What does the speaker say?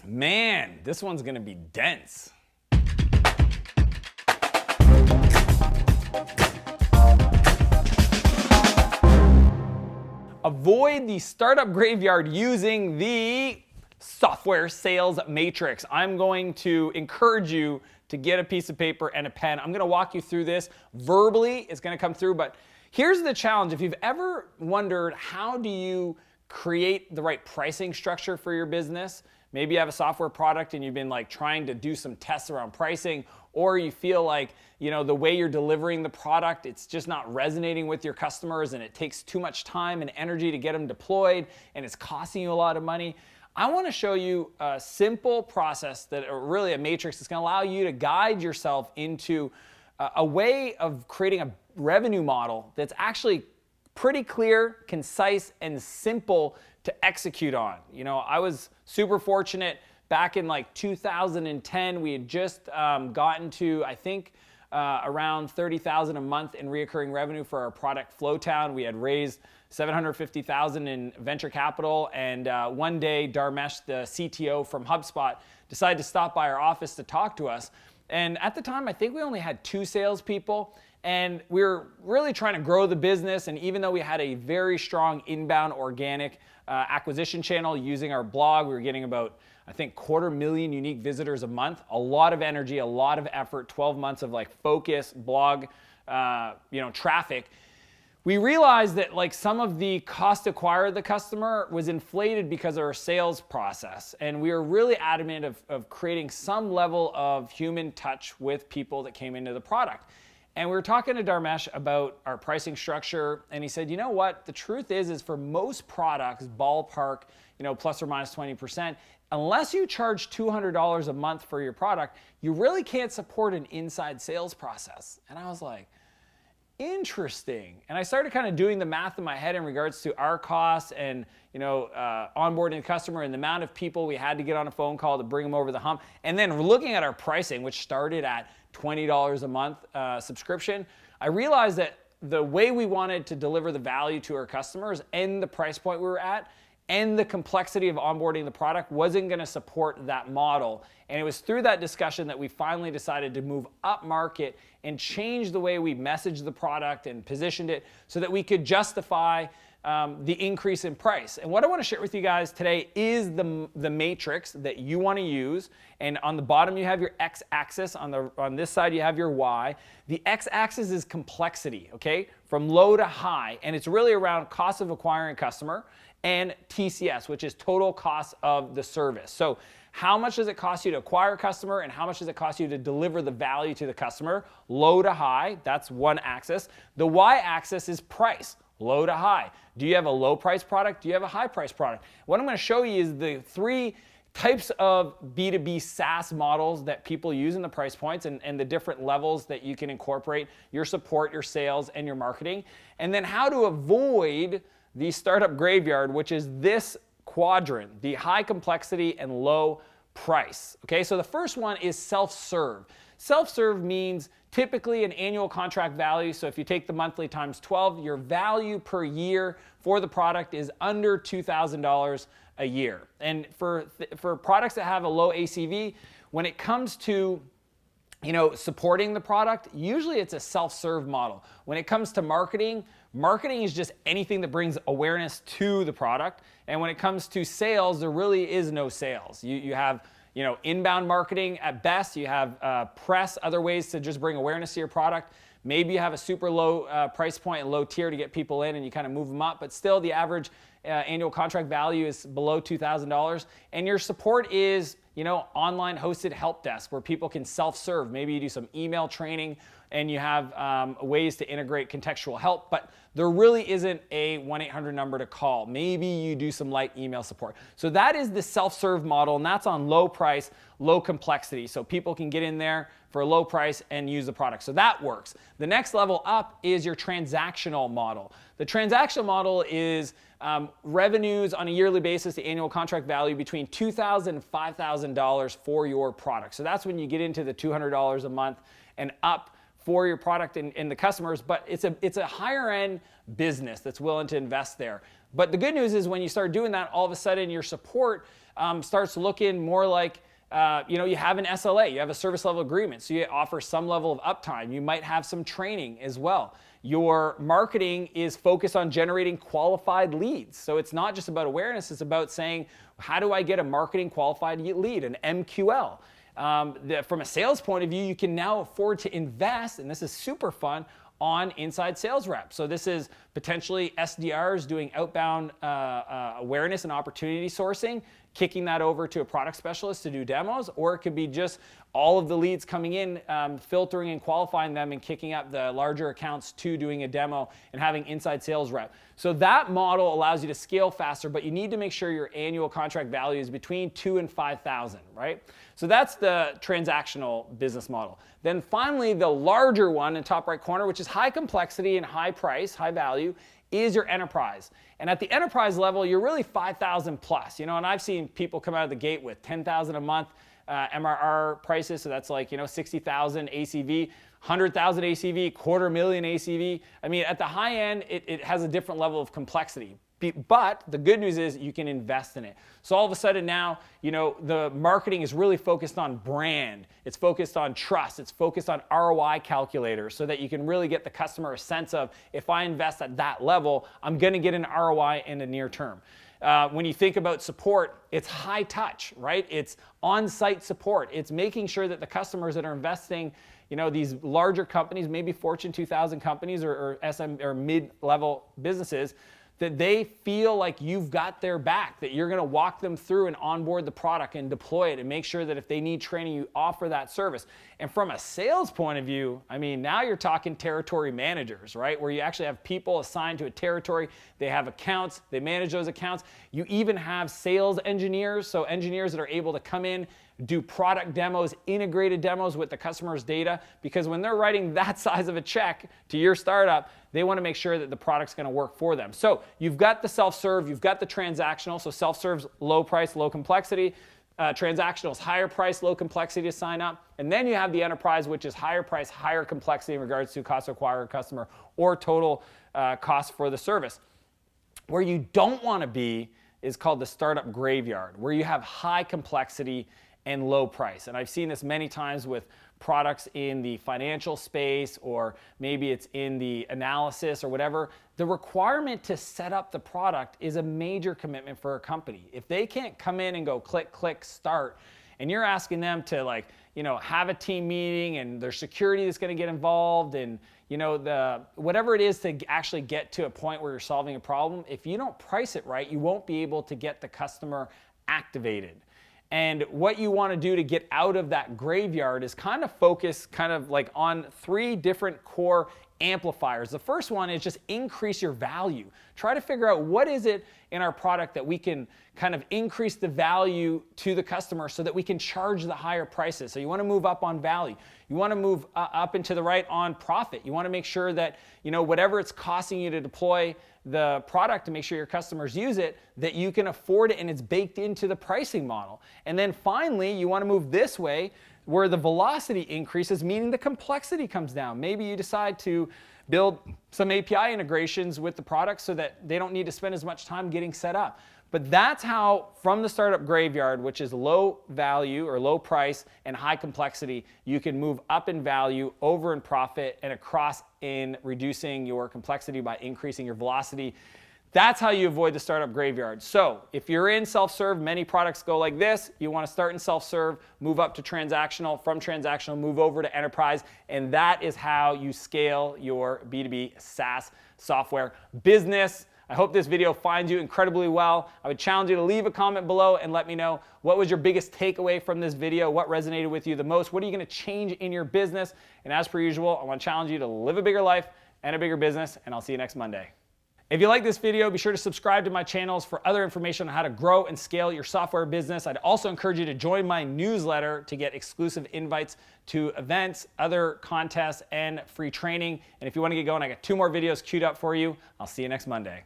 Man, this one's gonna be dense. Avoid the startup graveyard using the software sales matrix. I'm going to encourage you to get a piece of paper and a pen. I'm gonna walk you through this verbally. It's gonna come through, but here's the challenge. If you've ever wondered how do you create the right pricing structure for your business, maybe you have a software product and you've been like trying to do some tests around pricing, or you feel like, you know, the way you're delivering the product, it's just not resonating with your customers and it takes too much time and energy to get them deployed and it's costing you a lot of money. I want to show you a simple process that, or really a matrix that's going to allow you to guide yourself into a way of creating a revenue model that's actually pretty clear, concise, and simple to execute on. You know, I was super fortunate back in like 2010. We had just gotten to, I think, around $30,000 a month in reoccurring revenue for our product Flowtown. We had raised $750,000 in venture capital, and one day Dharmesh, the CTO from HubSpot, decided to stop by our office to talk to us. And at the time, I think we only had 2 salespeople, and we were really trying to grow the business. And even though we had a very strong inbound organic acquisition channel using our blog, we were getting about, I think, 250,000 unique visitors a month. A lot of energy, a lot of effort, 12 months of like focus, blog, traffic. We realized that like some of the cost to acquire the customer was inflated because of our sales process. And we were really adamant of creating some level of human touch with people that came into the product. And we were talking to Dharmesh about our pricing structure, and he said, you know what, the truth is for most products, ballpark, plus or minus 20%, unless you charge $200 a month for your product, you really can't support an inside sales process. And I was like, interesting. And I started kind of doing the math in my head in regards to our costs and onboarding the customer and the amount of people we had to get on a phone call to bring them over the hump. And then looking at our pricing, which started at $20 a month subscription, I realized that the way we wanted to deliver the value to our customers and the price point we were at and the complexity of onboarding the product wasn't going to support that model. And it was through that discussion that we finally decided to move up market and change the way we messaged the product and positioned it so that we could justify the increase in price. And what I want to share with you guys today is the matrix that you want to use. And on the bottom you have your x-axis, on this side you have your y. The x-axis is complexity, okay, from low to high, and it's really around cost of acquiring a customer and TCS, which is total cost of the service. So how much does it cost you to acquire a customer and how much does it cost you to deliver the value to the customer? Low to high, that's one axis. The y-axis is price, low to high. Do you have a low price product? Do you have a high price product? What I'm going to show you is the 3 types of B2B SaaS models that people use in the price points and the different levels that you can incorporate your support, your sales, and your marketing. And then how to avoid the startup graveyard, which is this quadrant, the high complexity and low price. Okay, so the first one is self-serve. Self-serve means typically an annual contract value. So if you take the monthly times 12, your value per year for the product is under $2,000 a year. And for products that have a low ACV, when it comes to supporting the product, usually it's a self-serve model. When it comes to marketing is just anything that brings awareness to the product. And when it comes to sales, there really is no sales. You have inbound marketing at best. You have press, other ways to just bring awareness to your product. Maybe you have a super low price point and low tier to get people in and you kind of move them up, but still the average annual contract value is below $2,000. And your support is online hosted help desk where people can self-serve. Maybe you do some email training and you have ways to integrate contextual help, but there really isn't a 1-800 number to call. Maybe you do some light email support. So that is the self-serve model, and that's on low price, low complexity. So people can get in there for a low price and use the product. So that works. The next level up is your transactional model. The transactional model is revenues on a yearly basis, the annual contract value between $2,000 and $5,000 for your product. So that's when you get into the $200 a month and up for your product and the customers, but it's a higher end business that's willing to invest there. But the good news is when you start doing that, all of a sudden your support starts looking more like, you have an SLA, you have a service level agreement, so you offer some level of uptime. You might have some training as well. Your marketing is focused on generating qualified leads. So it's not just about awareness, it's about saying, how do I get a marketing qualified lead, an MQL? From a sales point of view, you can now afford to invest, and this is super fun, on inside sales reps. So this is potentially SDRs doing outbound awareness and opportunity sourcing, kicking that over to a product specialist to do demos, or it could be just all of the leads coming in, filtering and qualifying them and kicking up the larger accounts to doing a demo and having inside sales rep. So that model allows you to scale faster, but you need to make sure your annual contract value is between 2,000 and 5,000, right? So that's the transactional business model. Then finally, the larger one in top right corner, which is high complexity and high price, high value, is your enterprise. And at the enterprise level, you're really 5,000 plus, and I've seen people come out of the gate with 10,000 a month MRR prices, so that's like 60,000 ACV, 100,000 ACV, $250,000 ACV. I mean, at the high end, it has a different level of complexity. But the good news is you can invest in it. So all of a sudden now, the marketing is really focused on brand. It's focused on trust. It's focused on ROI calculators so that you can really get the customer a sense of, if I invest at that level, I'm going to get an ROI in the near term. When you think about support, it's high touch, right? It's on-site support. It's making sure that the customers that are investing, these larger companies, maybe Fortune 2000 companies or SM or mid-level businesses, that they feel like you've got their back, that you're going to walk them through and onboard the product and deploy it and make sure that if they need training, you offer that service. And from a sales point of view, I mean, now you're talking territory managers, right? Where you actually have people assigned to a territory. They have accounts. They manage those accounts. You even have sales engineers, so engineers that are able to come in, do product demos, integrated demos with the customer's data, because when they're writing that size of a check to your startup, they want to make sure that the product's going to work for them. So you've got the self-serve, you've got the transactional. So self-serve's low price, low complexity. Transactional is higher price, low complexity to sign up. And then you have the enterprise, which is higher price, higher complexity in regards to cost to acquire a customer or total cost for the service. Where you don't want to be is called the startup graveyard, where you have high complexity and low price. And I've seen this many times with products in the financial space, or maybe it's in the analysis or whatever. The requirement to set up the product is a major commitment for a company. If they can't come in and go click, click, start, and you're asking them to have a team meeting and there's security that's going to get involved and whatever it is to actually get to a point where you're solving a problem, if you don't price it right, you won't be able to get the customer activated. And what you want to do to get out of that graveyard is kind of focus on 3 different core amplifiers. The first one is just increase your value. Try to figure out what is it in our product that we can kind of increase the value to the customer so that we can charge the higher prices. So you want to move up on value. You want to move up and to the right on profit. You want to make sure that whatever it's costing you to deploy the product to make sure your customers use it, that you can afford it and it's baked into the pricing model. And then finally, you want to move this way where the velocity increases, meaning the complexity comes down. Maybe you decide to build some API integrations with the product so that they don't need to spend as much time getting set up. But that's how, from the startup graveyard, which is low value or low price and high complexity, you can move up in value, over in profit, and across in reducing your complexity by increasing your velocity. That's how you avoid the startup graveyard. So if you're in self-serve, many products go like this. You want to start in self-serve, move up to transactional, from transactional, move over to enterprise, and that is how you scale your B2B SaaS software business. I hope this video finds you incredibly well. I would challenge you to leave a comment below and let me know what was your biggest takeaway from this video, what resonated with you the most, what are you going to change in your business, and as per usual, I want to challenge you to live a bigger life and a bigger business, and I'll see you next Monday. If you like this video, be sure to subscribe to my channels for other information on how to grow and scale your software business. I'd also encourage you to join my newsletter to get exclusive invites to events, other contests, and free training. And if you want to get going, I got 2 more videos queued up for you. I'll see you next Monday.